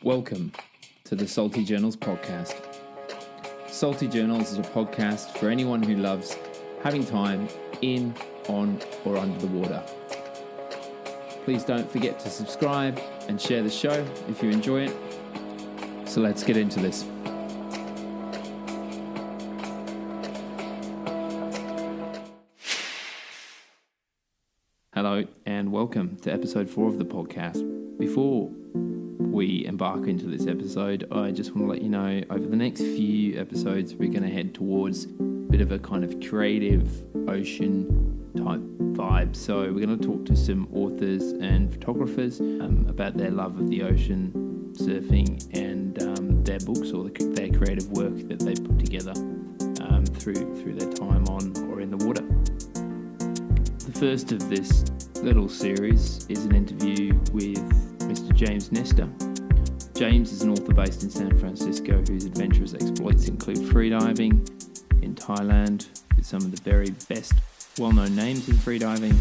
Welcome to the Salty Journals podcast. Salty Journals is a podcast for anyone who loves having time in, on, or under the water. Please don't forget to subscribe and share the show if you enjoy it. So let's get into this. Hello and welcome to episode 4 of the podcast. Before we embark into this episode, I just want to let you know over the next few episodes we're going to head towards a bit of a kind of creative ocean type vibe. So we're going to talk to some authors and photographers about their love of the ocean, surfing, and their books or their creative work that they've put together through their time on or in the water. The first of this little series is an interview with Mr. James Nestor. James is an author based in San Francisco whose adventurous exploits include freediving in Thailand with some of the very best well-known names in freediving,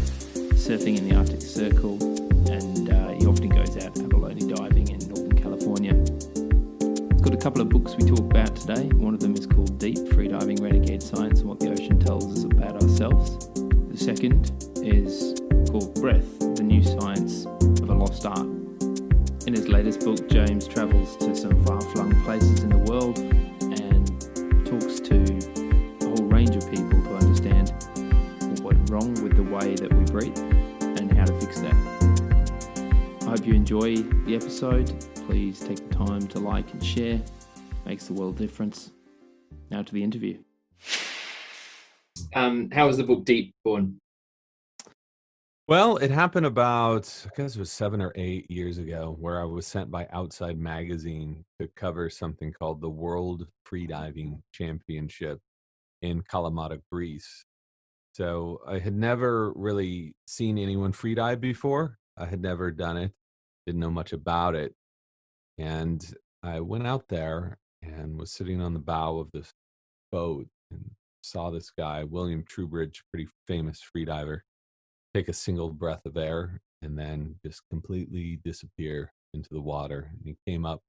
surfing in the Arctic Circle, and he often goes out abalone diving in Northern California. He's got a couple of books we talk about today. One of them is called Deep, Freediving Renegade Science and What the Ocean Tells Us About Ourselves. The second is called Breath, the New Science of a Lost Art. In his latest book, James travels to some far-flung places in the world and talks to a whole range of people to understand what went wrong with the way that we breathe and how to fix that. I hope you enjoy the episode. Please take the time to like and share. It makes the world a difference. Now to the interview. How was the book Deep born? Well, it happened about, I guess it was 7 or 8 years ago, where I was sent by Outside Magazine to cover something called the World Freediving Championship in Kalamata, Greece. So I had never really seen anyone freedive before. I had never done it, didn't know much about it. And I went out there and was sitting on the bow of this boat and saw this guy, William Trubridge, pretty famous freediver, take a single breath of air and then just completely disappear into the water. And he came up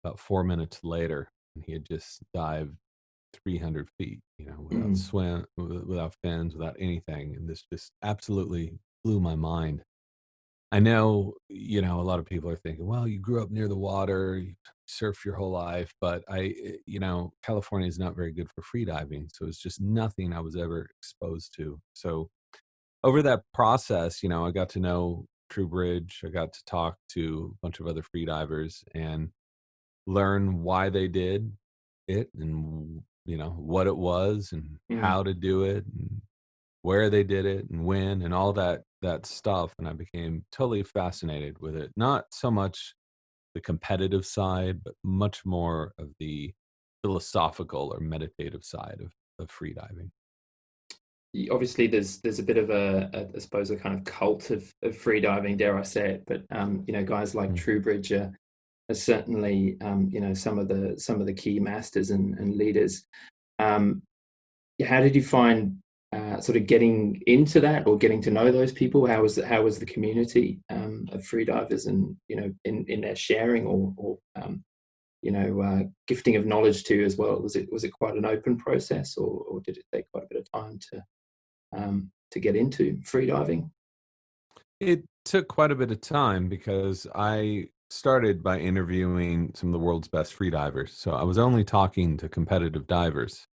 about 4 minutes later and he had just dived 300 feet, without swim, without fins, without anything. And this just absolutely blew my mind. I know, a lot of people are thinking, well, you grew up near the water, you surfed your whole life, but California is not very good for freediving. So it's just nothing I was ever exposed to. So over that process, I got to know Trubridge. I got to talk to a bunch of other freedivers and learn why they did it and, what it was and how to do it and where they did it and when and all that stuff. And I became totally fascinated with it. Not so much the competitive side, but much more of the philosophical or meditative side of freediving. Obviously there's a bit of I suppose a kind of cult of freediving, dare I say it, but guys like Trubridge are certainly some of the key masters and leaders. How did you find sort of getting into that or getting to know those people? How was the community of freedivers and in their sharing or gifting of knowledge too as well? Was it quite an open process or did it take quite a bit of time to get into freediving? It took quite a bit of time because I started by interviewing some of the world's best freedivers. So I was only talking to competitive divers.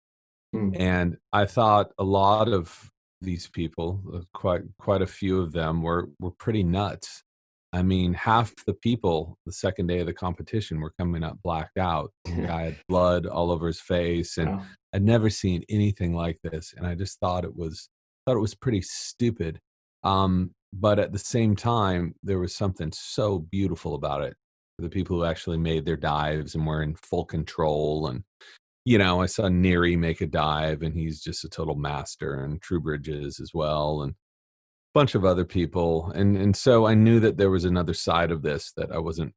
And I thought a lot of these people, quite a few of them were pretty nuts. I mean, half the people the second day of the competition were coming up blacked out. The guy had blood all over his face, and Wow. I'd never seen anything like this. And I just thought it was pretty stupid. But at the same time, there was something so beautiful about it. The people who actually made their dives and were in full control. And I saw Neary make a dive, and he's just a total master, and Trubridge is as well, and bunch of other people. And so I knew that there was another side of this that I wasn't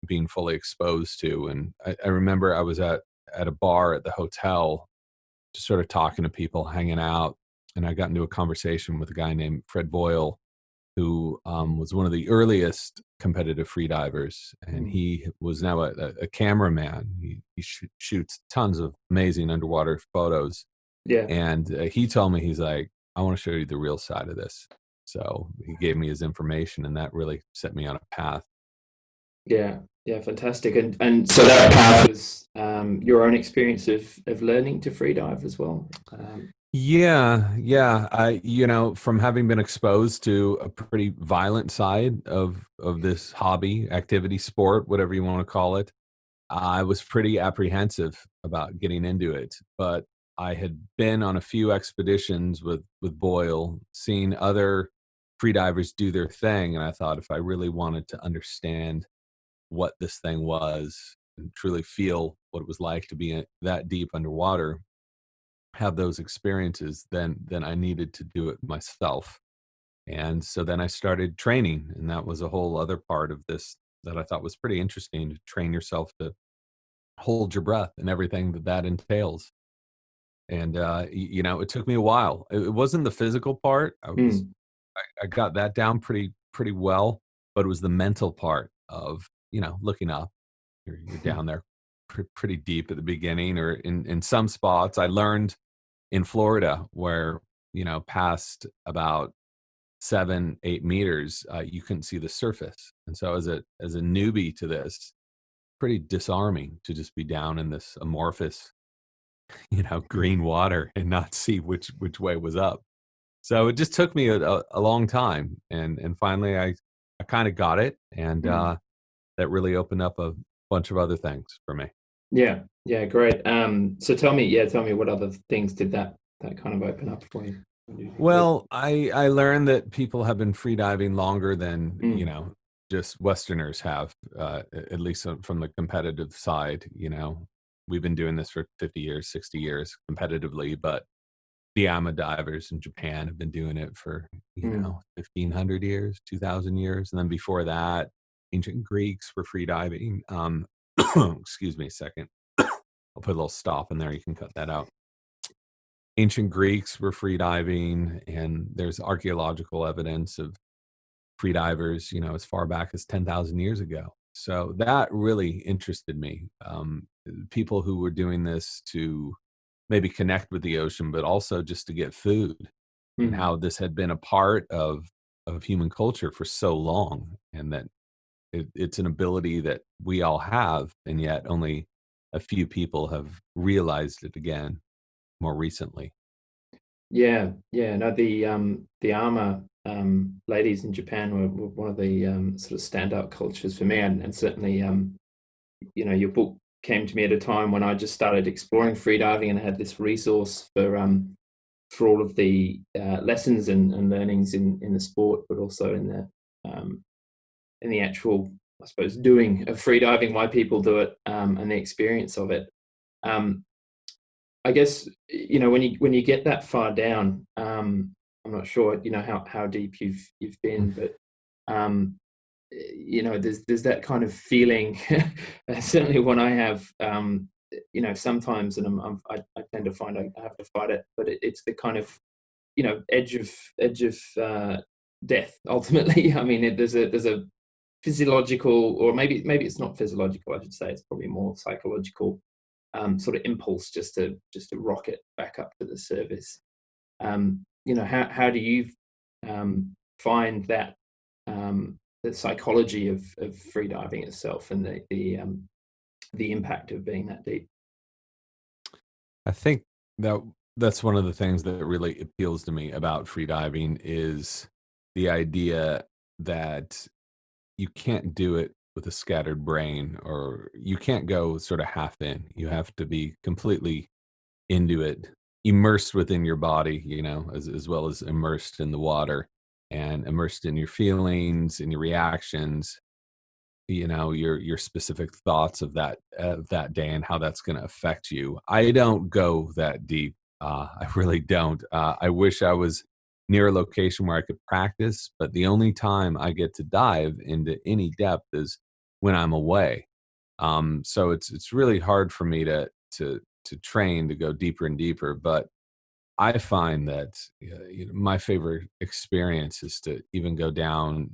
being fully exposed to. And I remember I was at a bar at the hotel, just sort of talking to people, hanging out. And I got into a conversation with a guy named Fred Boyle, who was one of the earliest competitive freedivers, and he was now a cameraman. He shoots tons of amazing underwater photos. Yeah. And he told me, he's like, I want to show you the real side of this. So he gave me his information, and that really set me on a path. Yeah. Yeah. Fantastic. And so that path was your own experience of learning to freedive as well. Yeah. From having been exposed to a pretty violent side of this hobby, activity, sport, whatever you want to call it, I was pretty apprehensive about getting into it. But I had been on a few expeditions with Boyle, seeing other freedivers do their thing, and I thought, if I really wanted to understand what this thing was and truly feel what it was like to be that deep underwater, have those experiences, then I needed to do it myself. And so then I started training, and that was a whole other part of this that I thought was pretty interesting, to train yourself to hold your breath and everything that entails. And it took me a while. It wasn't the physical part. I got that down pretty well, but it was the mental part of, looking up. You're down there pretty deep at the beginning, or in some spots. I learned in Florida where, past about 7-8 meters, you couldn't see the surface. And so as a newbie to this, pretty disarming to just be down in this amorphous, green water and not see which way was up. So it just took me a long time, and finally I kind of got it, and that really opened up a bunch of other things for me. Yeah. Great. So tell me what other things did that kind of open up for you? Well, I learned that people have been freediving longer than just Westerners have, at least from the competitive side. We've been doing this for 50 years, 60 years competitively, but the AMA divers in Japan have been doing it for 1,500 years, 2,000 years, and then before that, ancient Greeks were freediving. Excuse me a second. I'll put a little stop in there. You can cut that out. Ancient Greeks were freediving, and there's archaeological evidence of freedivers, as far back as 10,000 years ago. So that really interested me. People who were doing this to maybe connect with the ocean, but also just to get food, and how this had been a part of human culture for so long, and that it's an ability that we all have, and yet only a few people have realized it again more recently. Yeah. No, the armor ladies in Japan were one of the sort of standout cultures for me, and certainly your book came to me at a time when I just started exploring freediving and had this resource for all of the lessons and learnings in the sport, but also in the actual, I suppose, doing of freediving, why people do it, and the experience of it. I guess when you get that far down, I'm not sure how deep you've been, but there's that kind of feeling. Certainly when I have, sometimes, and I tend to find I have to fight it, but it's the kind of edge of death ultimately. I mean, there's a physiological, or maybe it's not physiological, I should say, it's probably more psychological sort of impulse just to rocket back up to the surface. How do you find that the psychology of freediving itself, and the impact of being that deep? I think that's one of the things that really appeals to me about freediving, is the idea that you can't do it with a scattered brain, or you can't go sort of half in. You have to be completely into it, immersed within your body, as well as immersed in the water, and immersed in your feelings and your reactions, your specific thoughts of that day, and how that's going to affect you. I don't go that deep. I really don't. I wish I was near a location where I could practice, but the only time I get to dive into any depth is when I'm away. So it's really hard for me to train to go deeper and deeper. But I find that my favorite experience is to even go down,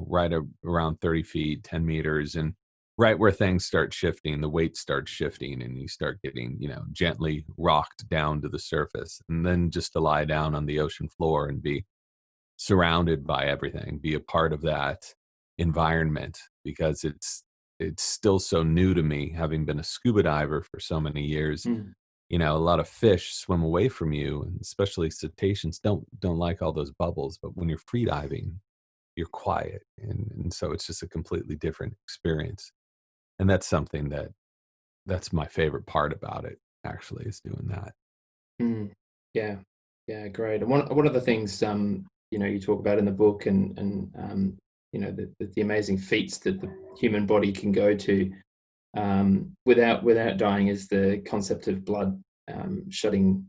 right around 30 feet, 10 meters, and right where things start shifting, the weight starts shifting, and you start getting, gently rocked down to the surface. And then just to lie down on the ocean floor and be surrounded by everything, be a part of that environment, because it's still so new to me, having been a scuba diver for so many years. Mm. A lot of fish swim away from you, and especially cetaceans don't like all those bubbles. But when you're free diving, you're quiet, and so it's just a completely different experience. And that's something that's my favorite part about it, actually, is doing that. Mm. Yeah, yeah, great. And one of the things you talk about in the book, and the amazing feats that the human body can go to without dying is the concept of blood shutting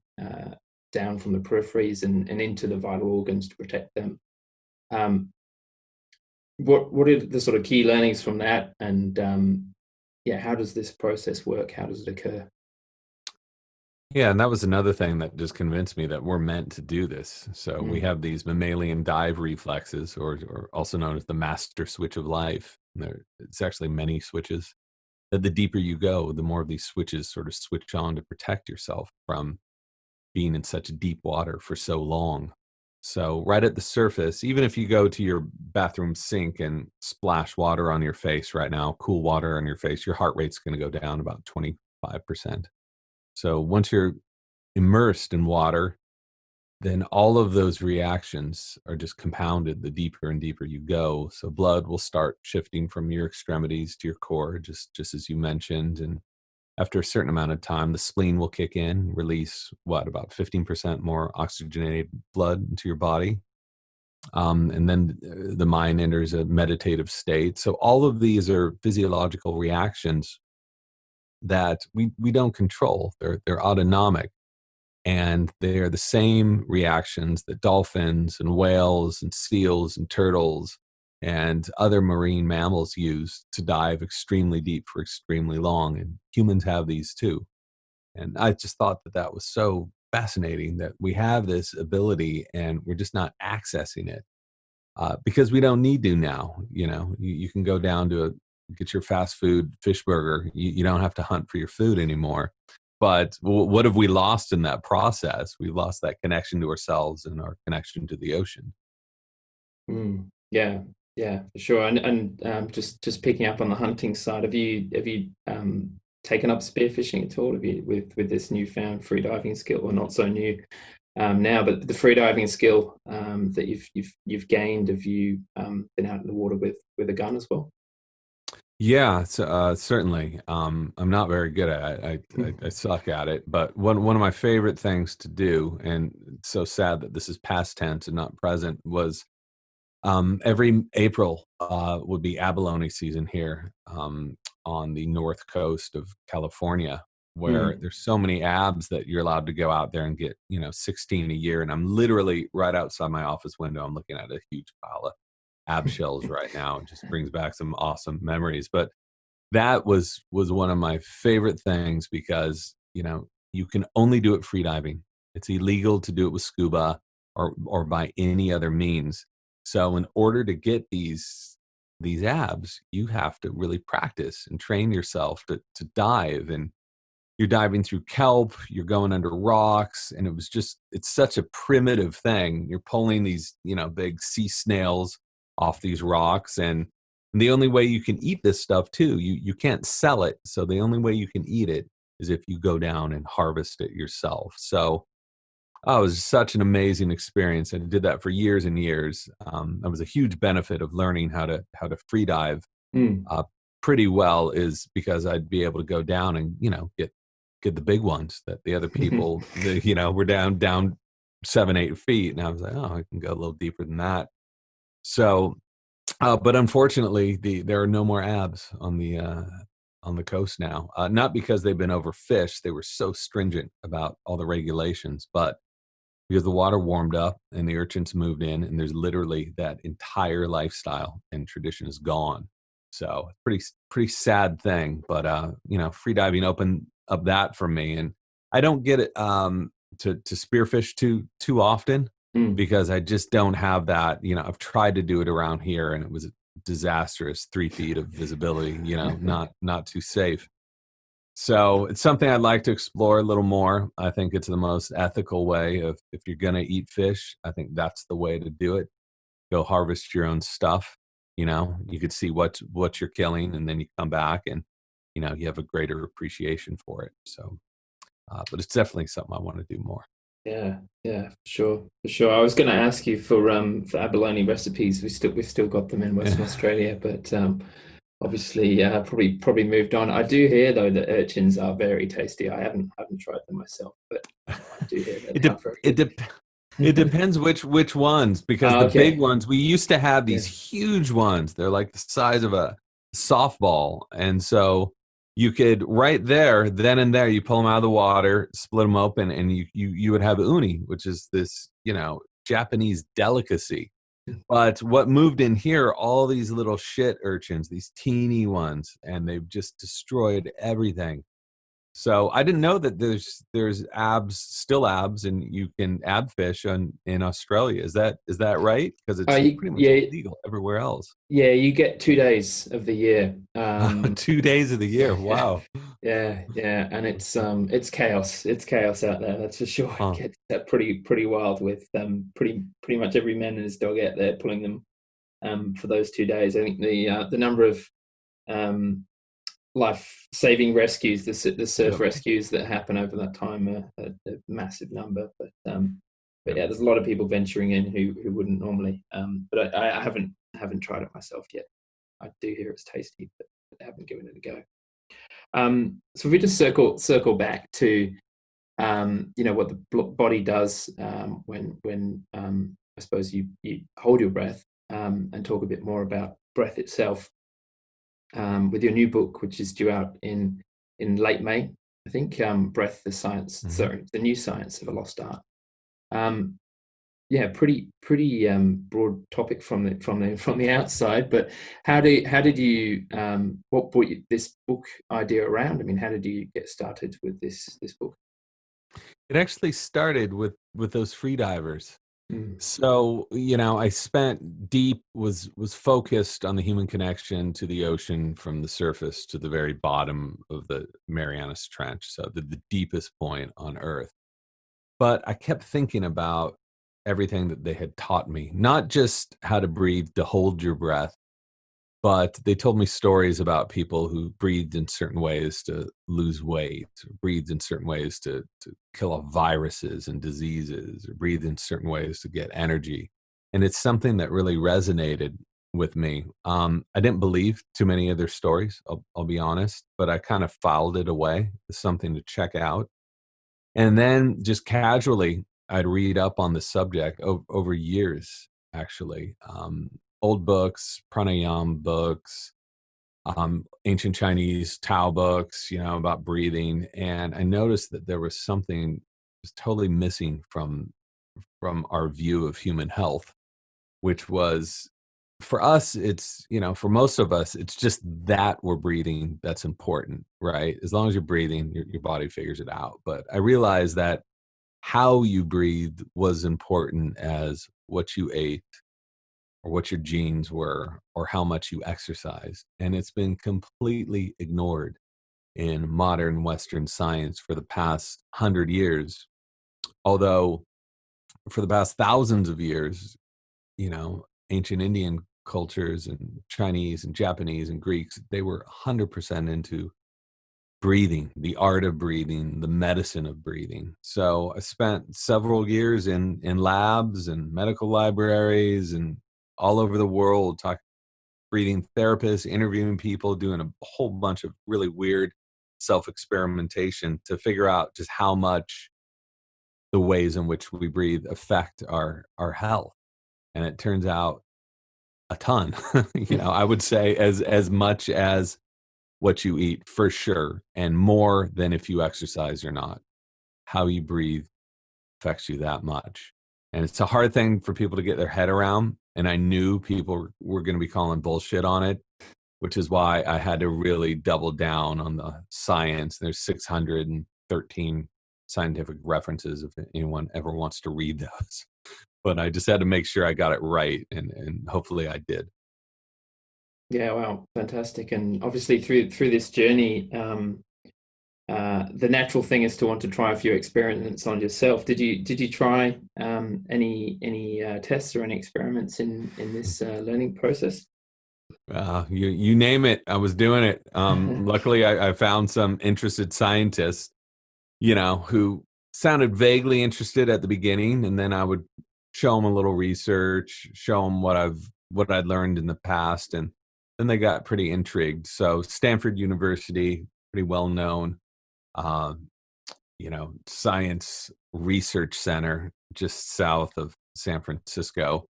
down from the peripheries and into the vital organs to protect them. Um, what are the sort of key learnings from that? And how does this process work? How does it occur? Yeah, and that was another thing that just convinced me that we're meant to do this. So we Mm. have these mammalian dive reflexes, or also known as the master switch of life. It's actually many switches. That the deeper you go, the more of these switches sort of switch on to protect yourself from being in such deep water for so long. So right at the surface, even if you go to your bathroom sink and splash water on your face right now, cool water on your face, your heart rate's going to go down about 25%. So once you're immersed in water, then all of those reactions are just compounded the deeper and deeper you go. So blood will start shifting from your extremities to your core, just as you mentioned. And after a certain amount of time, the spleen will kick in, release about 15% more oxygenated blood into your body. And then the mind enters a meditative state. So all of these are physiological reactions that we don't control. They're autonomic. And they are the same reactions that dolphins and whales and seals and turtles and other marine mammals use to dive extremely deep for extremely long. And humans have these too. And I just thought that was so fascinating that we have this ability and we're just not accessing it, because we don't need to now. You can go down to get your fast food fish burger. You don't have to hunt for your food anymore. But what have we lost in that process? We lost that connection to ourselves and our connection to the ocean. Mm. Yeah, yeah, for sure. And just picking up on the hunting side, have you taken up spearfishing at all? Have you with this newfound freediving skill, or not so new now, but the freediving skill that you've gained? Have you been out in the water with a gun as well? Yeah, certainly. I'm not very good at it. I suck at it. But one of my favorite things to do, and it's so sad that this is past tense and not present, was every April would be abalone season here, on the north coast of California, where Mm. there's so many abs that you're allowed to go out there and get, 16 a year. And I'm literally right outside my office window. I'm looking at a huge pile of ab shells right now. It just brings back some awesome memories. But that was one of my favorite things, because you can only do it free diving. It's illegal to do it with scuba or by any other means. So in order to get these abs, you have to really practice and train yourself to dive. And you're diving through kelp, you're going under rocks, and it's such a primitive thing. You're pulling these, big sea snails off these rocks, and the only way you can eat this stuff too, you can't sell it. So the only way you can eat it is if you go down and harvest it yourself. So it was such an amazing experience, and I did that for years and years. That was a huge benefit of learning how to free dive Mm. uh, pretty well, is because I'd be able to go down and get the big ones that the other people were down 7-8 feet, and I was like, oh, I can go a little deeper than that. So, but unfortunately, there are no more abs on the coast now. Not because they've been overfished; they were so stringent about all the regulations, but because the water warmed up and the urchins moved in, and there's literally that entire lifestyle and tradition is gone. So pretty sad thing, but free diving opened up that for me. And I don't get it. to spearfish too often, Mm. because I just don't have that. I've tried to do it around here, and it was disastrous. 3 feet of visibility, not too safe. So it's something I'd like to explore a little more. I think it's the most ethical way of, if you're going to eat fish, I think that's the way to do it. Go harvest your own stuff. You could see what you're killing, and then you come back and, you have a greater appreciation for it. So, but it's definitely something I want to do more. Yeah, yeah, for sure. I was going to ask you for abalone recipes. We've still got them in Western Australia, but obviously probably moved on. I do hear though that urchins are very tasty. I haven't tried them myself, but I do hear that It they de- are very it good. de- it depends which ones, because Oh, the big okay. ones, we used to have Yeah. these huge ones. They're like the size of a softball, and so you could, right there, then and there, you pull them out of the water, split them open, and you would have uni, which is this Japanese delicacy. But what moved in here, all these little shit urchins, these teeny ones, and they've just destroyed everything. So I didn't know that there's still abs, and you can ab fish in Australia. Is that right? Because it's pretty much Yeah, illegal everywhere else. yeah. You get 2 days of the year. 2 days of the year. Yeah, Wow. yeah, and it's chaos. It's chaos out there. That's for sure. It Huh. gets pretty wild with pretty much every man and his dog out there pulling them for those 2 days. I think the number of life-saving rescues, the surf Yep. rescues that happen over that time are a massive number. But Yep. yeah, there's a lot of people venturing in who wouldn't normally. But I haven't tried it myself yet. I do hear it's tasty, but I haven't given it a go. So if we just circle back to what the body does when I suppose you hold your breath, and talk a bit more about breath itself, with your new book, which is due out in late May, I think. Breath: the science, Mm-hmm. sorry, the new science of a lost art. Um, yeah, pretty broad topic from the outside. But how did you what brought you this book idea around? I mean, how did you get started with this book? It actually started with those free divers. Mm. So, I spent was focused on the human connection to the ocean, from the surface to the very bottom of the Marianas Trench, so the deepest point on Earth. But I kept thinking about everything that they had taught me, not just how to breathe, to hold your breath, but they told me stories about people who breathed in certain ways to lose weight, or breathed in certain ways to kill off viruses and diseases, or breathed in certain ways to get energy. And it's something that really resonated with me. I didn't believe too many of their stories, I'll be honest, but I kind of filed it away as something to check out. And then just casually, I'd read up on the subject over years, actually. Old books, pranayama books, ancient Chinese Tao books, about breathing. And I noticed that there was something was totally missing from our view of human health, which was, for us, it's, for most of us, it's just that we're breathing that's important, right? As long as you're breathing, your body figures it out. But I realized that how you breathed was important as what you ate, or what your genes were, or how much you exercised. And it's been completely ignored in modern Western science for the past 100 years. Although for the past thousands of years, ancient Indian cultures and Chinese and Japanese and Greeks, they were 100% into breathing, the art of breathing, the medicine of breathing. So I spent several years in labs and medical libraries and all over the world, talking breathing therapists, interviewing people, doing a whole bunch of really weird self-experimentation to figure out just how much the ways in which we breathe affect our health. And it turns out a ton. I would say as much as what you eat, for sure, and more than if you exercise or not. How you breathe affects you that much. And it's a hard thing for people to get their head around. And I knew people were going to be calling bullshit on it, which is why I had to really double down on the science. There's 613 scientific references if anyone ever wants to read those. But I just had to make sure I got it right, and hopefully I did. Yeah, wow, fantastic. And obviously through this journey, the natural thing is to want to try a few experiments on yourself. Did you try any tests or any experiments in this learning process? You name it, I was doing it. Luckily, I found some interested scientists, who sounded vaguely interested at the beginning, and then I would show them a little research, show them what I'd learned in the past, and then they got pretty intrigued. So Stanford University, pretty well known, uh, science research center just south of San Francisco.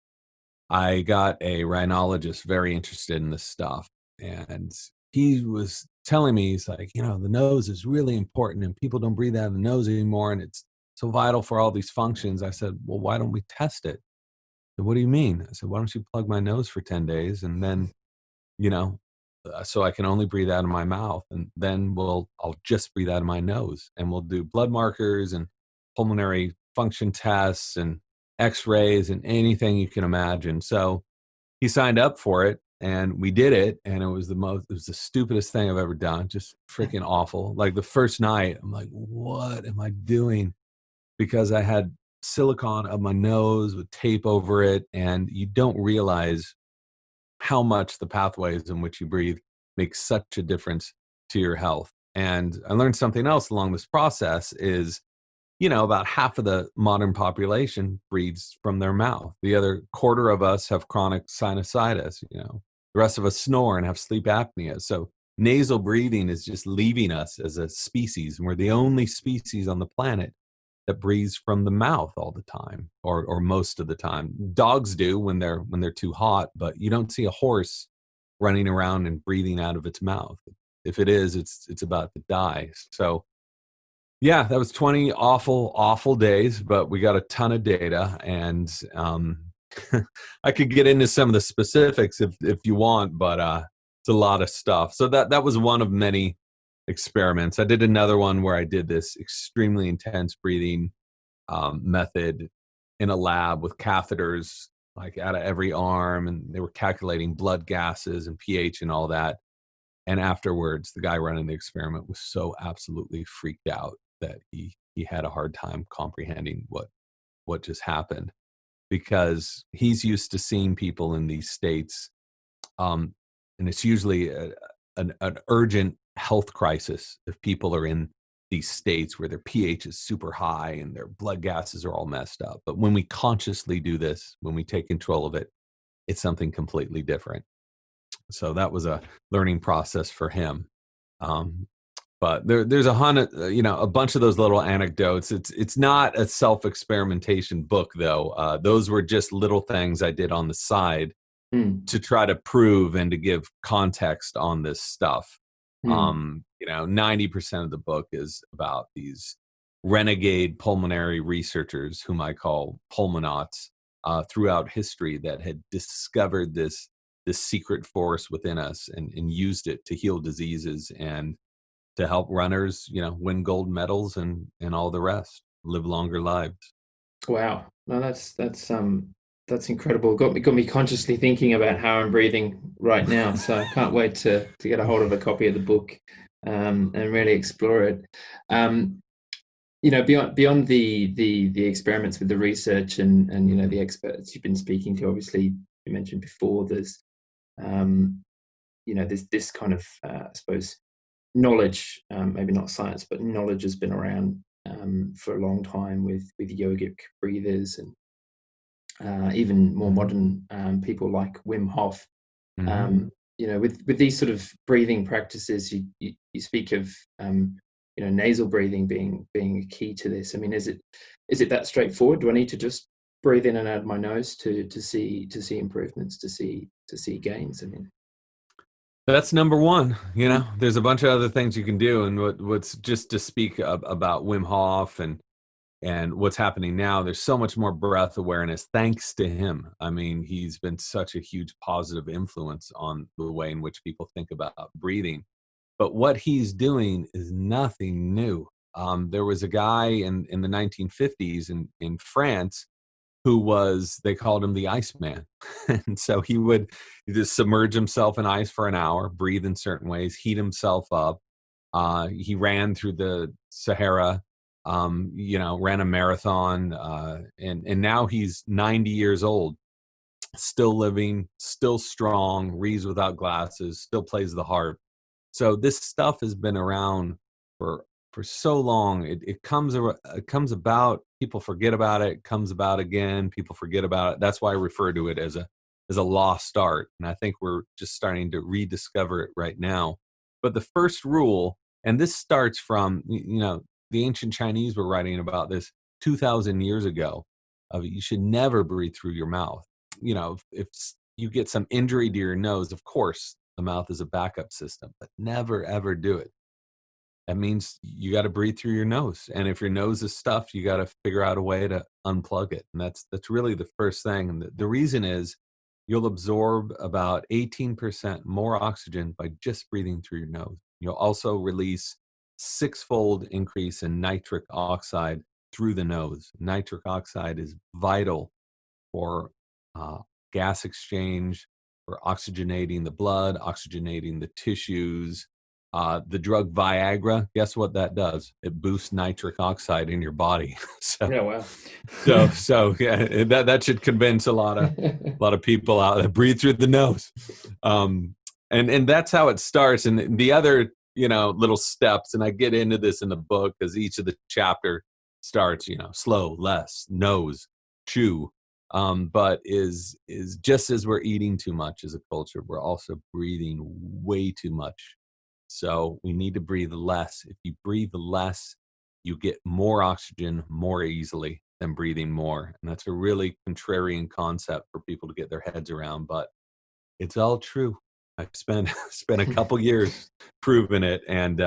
I got a rhinologist very interested in this stuff, and he was telling me, he's like, the nose is really important, and people don't breathe out of the nose anymore, and it's so vital for all these functions. I said, well, why don't we test it? What do you mean? I said, why don't you plug my nose for 10 days, and then, you know, so I can only breathe out of my mouth, and then I'll just breathe out of my nose, and we'll do blood markers and pulmonary function tests and x-rays and anything you can imagine. So he signed up for it, and we did it, and it was the stupidest thing I've ever done. Just freaking awful. Like the first night, I'm like, what am I doing? Because I had silicone up my nose with tape over it, and you don't realize how much the pathways in which you breathe make such a difference to your health. And I learned something else along this process is, about half of the modern population breathes from their mouth. The other quarter of us have chronic sinusitis, the rest of us snore and have sleep apnea. So nasal breathing is just leaving us as a species. And we're the only species on the planet that breathes from the mouth all the time, or most of the time. Dogs do when they're too hot, but you don't see a horse running around and breathing out of its mouth. If it is, it's about to die. So yeah, that was 20 awful, awful days, but we got a ton of data, and I could get into some of the specifics if you want, but it's a lot of stuff. So that was one of many experiments. I did another one where I did this extremely intense breathing method in a lab with catheters like out of every arm, and they were calculating blood gases and pH and all that. And afterwards, the guy running the experiment was so absolutely freaked out that he had a hard time comprehending what just happened, because he's used to seeing people in these states, and it's usually an urgent health crisis if people are in these states where their pH is super high and their blood gases are all messed up. But when we consciously do this, when we take control of it, it's something completely different. So that was a learning process for him. But there's a bunch of those little anecdotes. It's not a self-experimentation book, though. Those were just little things I did on the side to try to prove and to give context on this stuff. 90% of the book is about these renegade pulmonary researchers, whom I call pulmonauts, throughout history, that had discovered this secret force within us and used it to heal diseases and to help runners, win gold medals and all the rest, live longer lives. Wow, no, that's incredible. Got me consciously thinking about how I'm breathing right now. So I can't wait to get a hold of a copy of the book and really explore it. Beyond the experiments with the research and the experts you've been speaking to. Obviously, you mentioned before there's this kind of I suppose knowledge, maybe not science, but knowledge has been around for a long time with yogic breathers and even more modern people like Wim Hof. Mm-hmm. With these sort of breathing practices, you speak of nasal breathing being a key to this. I mean, is it that straightforward? Do I need to just breathe in and out of my nose to see improvements, to see gains? I mean, That's number one. There's a bunch of other things you can do, and what's just to speak about Wim Hof and what's happening now. There's so much more breath awareness thanks to him. I mean, he's been such a huge positive influence on the way in which people think about breathing. But what he's doing is nothing new. There was a guy in the 1950s in France who was, they called him the Iceman. And so he would just submerge himself in ice for an hour, breathe in certain ways, heat himself up. He ran through the Sahara, ran a marathon, and now he's 90 years old, still living, still strong, reads without glasses, still plays the harp. So this stuff has been around for so long. It comes about. People forget about it. It comes about again. People forget about it. That's why I refer to it as a lost art. And I think we're just starting to rediscover it right now. But the first rule, and this starts from the ancient Chinese were writing about this 2,000 years ago. Of you should never breathe through your mouth. If you get some injury to your nose, of course, the mouth is a backup system, but never, ever do it. That means you got to breathe through your nose. And if your nose is stuffed, you got to figure out a way to unplug it. And that's really the first thing. And the reason is you'll absorb about 18% more oxygen by just breathing through your nose. You'll also release 6-fold increase in nitric oxide through the nose. Nitric oxide is vital for gas exchange, for oxygenating the blood, oxygenating the tissues. The drug Viagra, guess what that does? It boosts nitric oxide in your body. Yeah, wow. Yeah, that should convince a lot of people out there, breathe through the nose. And that's how it starts. And the other, little steps, and I get into this in the book because each of the chapter starts, slow, less, nose, chew. But is just as we're eating too much as a culture, we're also breathing way too much. So we need to breathe less. If you breathe less, you get more oxygen more easily than breathing more. And that's a really contrarian concept for people to get their heads around, but it's all true. I've spent a couple years proving it, and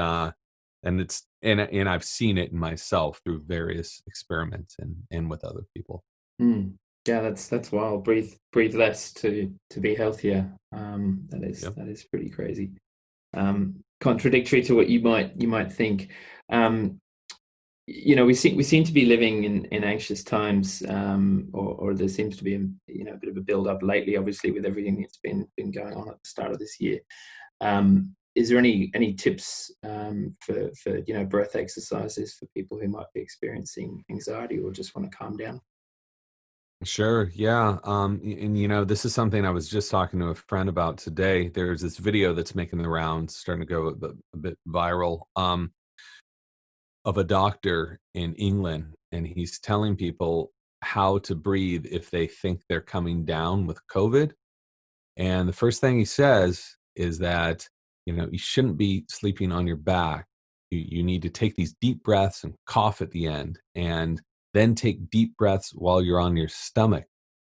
it's and I've seen it in myself through various experiments and with other people. Mm. Yeah, that's wild. Breathe less to be healthier. Yep. That is pretty crazy. Contradictory to what you might think. We seem to be living in anxious times, or there seems to be a bit of a build up lately, obviously with everything that's been going on at the start of this year. Is there any tips for breath exercises for people who might be experiencing anxiety or just want to calm down? Sure. Yeah. And this is something I was just talking to a friend about today. There's this video that's making the rounds, starting to go a bit viral, of a doctor in England, and he's telling people how to breathe if they think they're coming down with COVID. And the first thing he says is that, you shouldn't be sleeping on your back. You need to take these deep breaths and cough at the end, and then take deep breaths while you're on your stomach.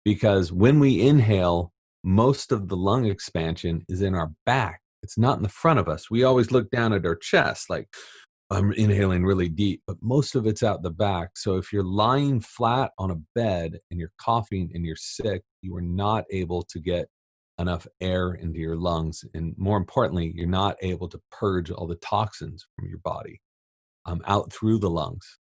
Because when we inhale, most of the lung expansion is in our back. It's not in the front of us. We always look down at our chest like, I'm inhaling really deep, but most of it's out the back. So if you're lying flat on a bed and you're coughing and you're sick, you are not able to get enough air into your lungs. And more importantly, you're not able to purge all the toxins from your body out through the lungs.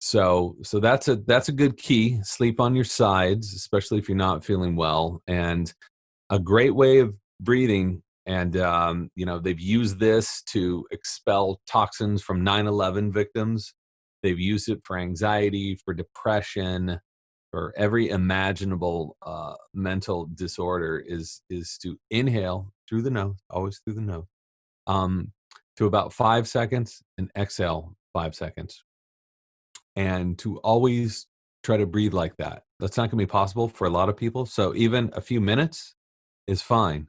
So that's a good key. Sleep on your sides, especially if you're not feeling well. And a great way of breathing, and they've used this to expel toxins from 9/11 victims. They've used it for anxiety, for depression, for every imaginable mental disorder. Is to inhale through the nose, always through the nose, to about 5 seconds, and exhale 5 seconds, and to always try to breathe like that. That's not going to be possible for a lot of people. So even a few minutes is fine.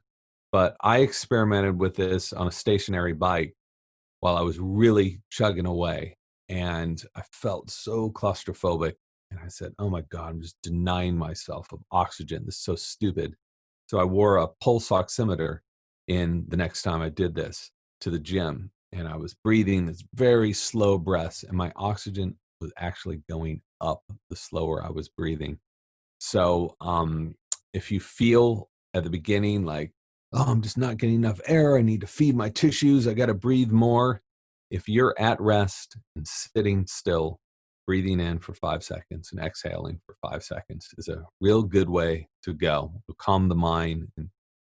But I experimented with this on a stationary bike while I was really chugging away. And I felt so claustrophobic. And I said, oh my God, I'm just denying myself of oxygen. This is so stupid. So I wore a pulse oximeter in the next time I did this to the gym. And I was breathing this very slow breaths, and my oxygen was actually going up the slower I was breathing. So if you feel at the beginning like, oh, I'm just not getting enough air, I need to feed my tissues, I got to breathe more, if you're at rest and sitting still, breathing in for 5 seconds and exhaling for 5 seconds is a real good way to go, to calm the mind and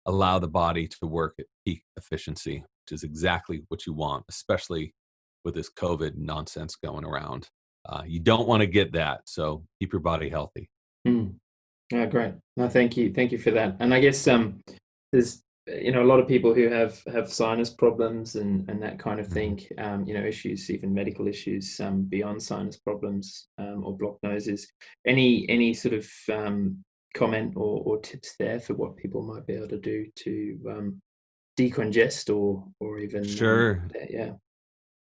allow the body to work at peak efficiency, which is exactly what you want, especially with this COVID nonsense going around. You don't want to get that, so keep your body healthy. Mm. Oh, great. No, thank you. Thank you for that. And I guess there's a lot of people who have sinus problems and that kind of thing. Issues, even medical issues beyond sinus problems or blocked noses. Any sort of comment or tips there for what people might be able to do to decongest or even Sure. yeah.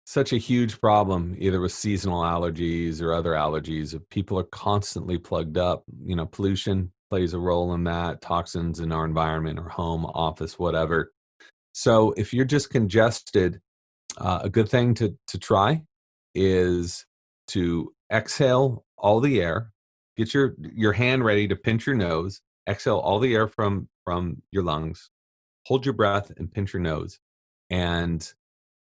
Such a huge problem, either with seasonal allergies or other allergies. If people are constantly plugged up, pollution plays a role in that, toxins in our environment or home, office, whatever. So if you're just congested, a good thing to try is to exhale all the air. Get your hand ready to pinch your nose. Exhale all the air from your lungs. Hold your breath and pinch your nose. And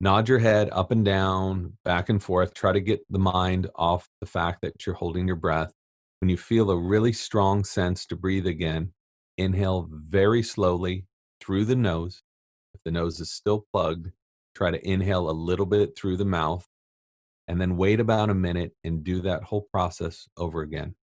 nod your head up and down, back and forth. Try to get the mind off the fact that you're holding your breath. When you feel a really strong sense to breathe again, inhale very slowly through the nose. If the nose is still plugged, try to inhale a little bit through the mouth, and then wait about a minute and do that whole process over again.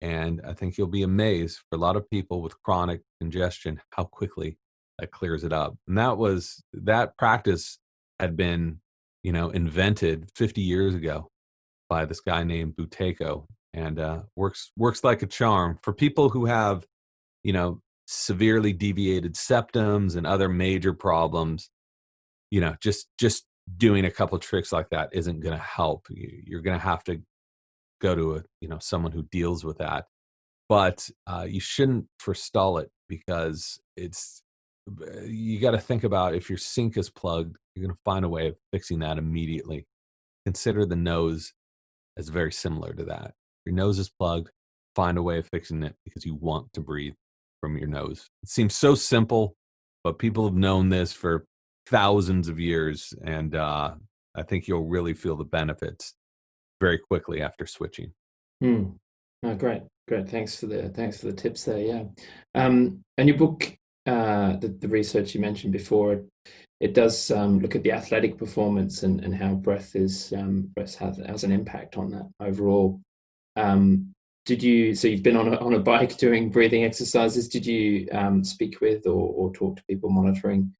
And I think you'll be amazed for a lot of people with chronic congestion, how quickly that clears it up. And that practice had been, invented 50 years ago by this guy named Buteyko, and works like a charm for people who have, severely deviated septums and other major problems. Just doing a couple tricks like that isn't going to help. You're going to have to go to someone who deals with that. But you shouldn't forestall it, because you got to think about, if your sink is plugged, you're going to find a way of fixing that immediately. Consider the nose as very similar to that. Your nose is plugged, find a way of fixing it, because you want to breathe from your nose. It seems so simple, but people have known this for thousands of years, and I think you'll really feel the benefits very quickly after switching. Oh, great. Thanks for the tips there. Yeah. And your book, the research you mentioned before, it does look at the athletic performance and how breath has an impact on that overall. So you've been on a bike doing breathing exercises. Did you speak with or talk to people monitoring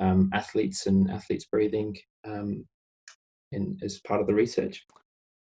athletes and athletes breathing as part of the research?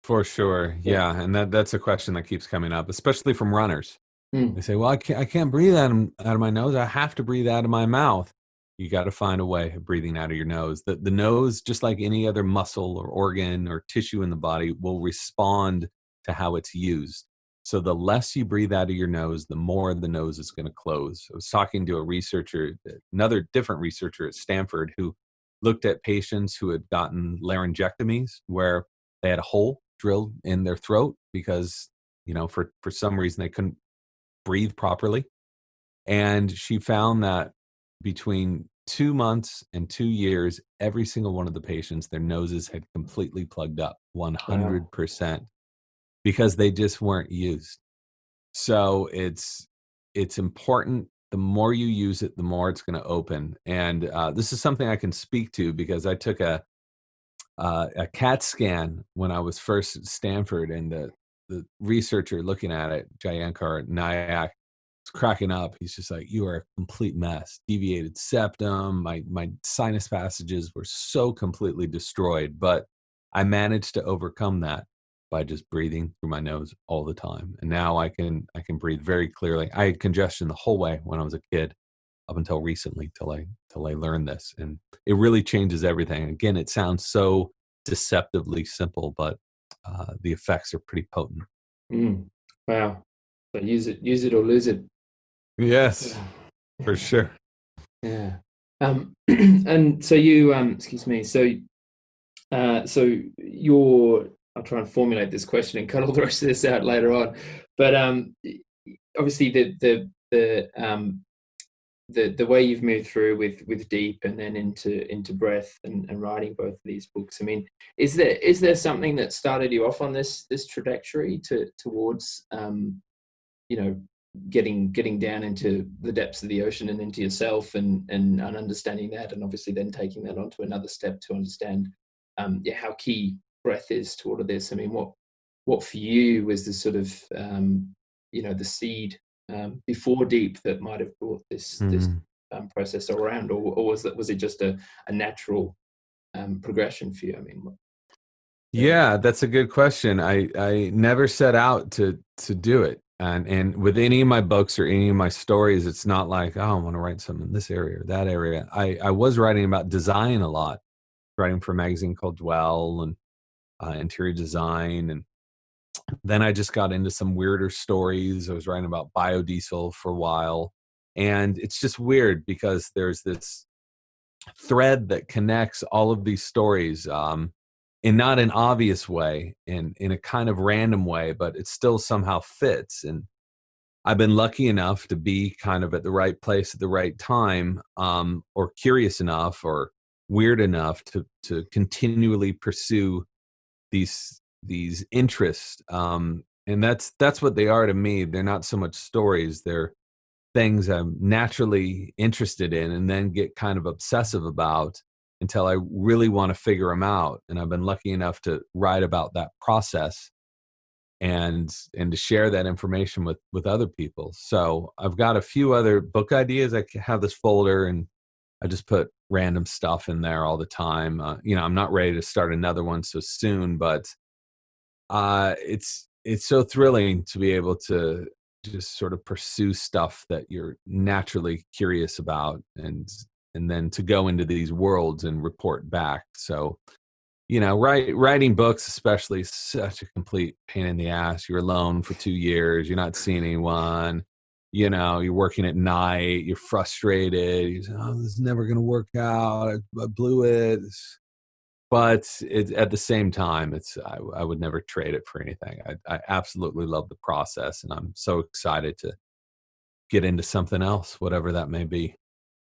For sure. Yeah. And that's a question that keeps coming up, especially from runners. They say, well, I can't breathe out of my nose. I have to breathe out of my mouth. You got to find a way of breathing out of your nose. The nose, just like any other muscle or organ or tissue in the body, will respond to how it's used. So the less you breathe out of your nose, the more the nose is going to close. I was talking to a researcher, another different researcher at Stanford, who looked at patients who had gotten laryngectomies, where they had a hole drilled in their throat because, for some reason they couldn't breathe properly. And she found that between 2 months and 2 years, every single one of the patients, their noses had completely plugged up 100%, because they just weren't used. So it's important. The more you use it, the more it's going to open. And this is something I can speak to, because I took a CAT scan when I was first at Stanford, and the researcher looking at it, Jayankar Nayak, was cracking up. He's just like, "You are a complete mess. Deviated septum. My sinus passages were so completely destroyed, but I managed to overcome that by just breathing through my nose all the time. And now I can breathe very clearly. I had congestion the whole way when I was a kid, up until recently, till I learned this, and it really changes everything. Again, it sounds so deceptively simple, but the effects are pretty potent. Wow. So use it or lose it. Yes, for sure. Yeah. And so you excuse me. So I'll try and formulate this question and cut all the rest of this out later on. But obviously the the way you've moved through with deep and then into breath and writing both of these books. I mean, is there something that started you off on this trajectory towards you know, getting down into the depths of the ocean and into yourself and understanding that, and obviously then taking that on to another step to understand how key breath is to all of this? I mean, what for you was the sort of the seed before deep that might have brought this process around, or was it just a natural progression for you? I mean, Yeah, that's a good question. I never set out to do it. And with any of my books or any of my stories, it's not like, oh, I want to write something in this area or that area. I was writing about design a lot, writing for a magazine called Dwell and interior design. And then I just got into some weirder stories. I was writing about biodiesel for a while. And it's just weird because there's this thread that connects all of these stories in not an obvious way, in a kind of random way, but it still somehow fits. And I've been lucky enough to be kind of at the right place at the right time, or curious enough or weird enough to continually pursue these interests. And that's what they are to me. They're not so much stories. They're things I'm naturally interested in and then get kind of obsessive about until I really want to figure them out. And I've been lucky enough to write about that process and to share that information with other people. So I've got a few other book ideas. I have this folder and I just put random stuff in there all the time. I'm not ready to start another one so soon, but it's so thrilling to be able to just sort of pursue stuff that you're naturally curious about and then to go into these worlds and report back. So, writing books especially is such a complete pain in the ass. You're alone for 2 years. You're not seeing anyone. You're working at night. You're frustrated. You say, oh, this is never going to work out. I blew it. But at the same time, I would never trade it for anything. I absolutely love the process, and I'm so excited to get into something else, whatever that may be.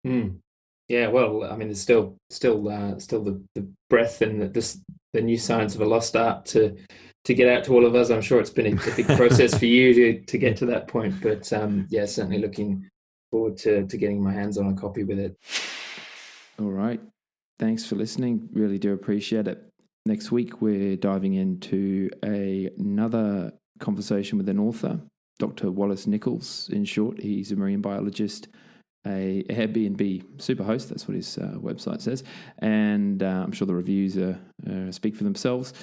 Mm. Yeah, well, I mean, there's still the breath and the new science of a lost art to get out to all of us. I'm sure it's been a big process for you to get to that point, but yeah, certainly looking forward to getting my hands on a copy with it. All right, thanks for listening. Really do appreciate it. Next week, we're diving into another conversation with an author, Dr. Wallace Nichols. In short, he's a marine biologist, a Airbnb superhost, that's what his website says, and I'm sure the reviews speak for themselves.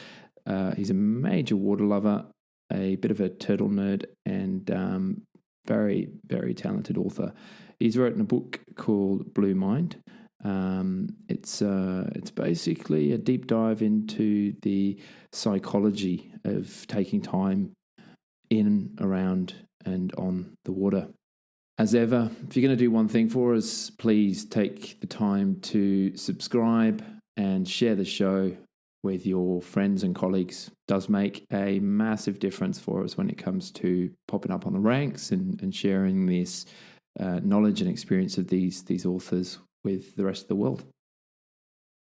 He's a major water lover, a bit of a turtle nerd, and very, very talented author. He's written a book called Blue Mind. It's basically a deep dive into the psychology of taking time in, around, and on the water. As ever, if you're going to do one thing for us, please take the time to subscribe and share the show with your friends and colleagues. It does make a massive difference for us when it comes to popping up on the ranks and sharing this knowledge and experience of these authors with the rest of the world.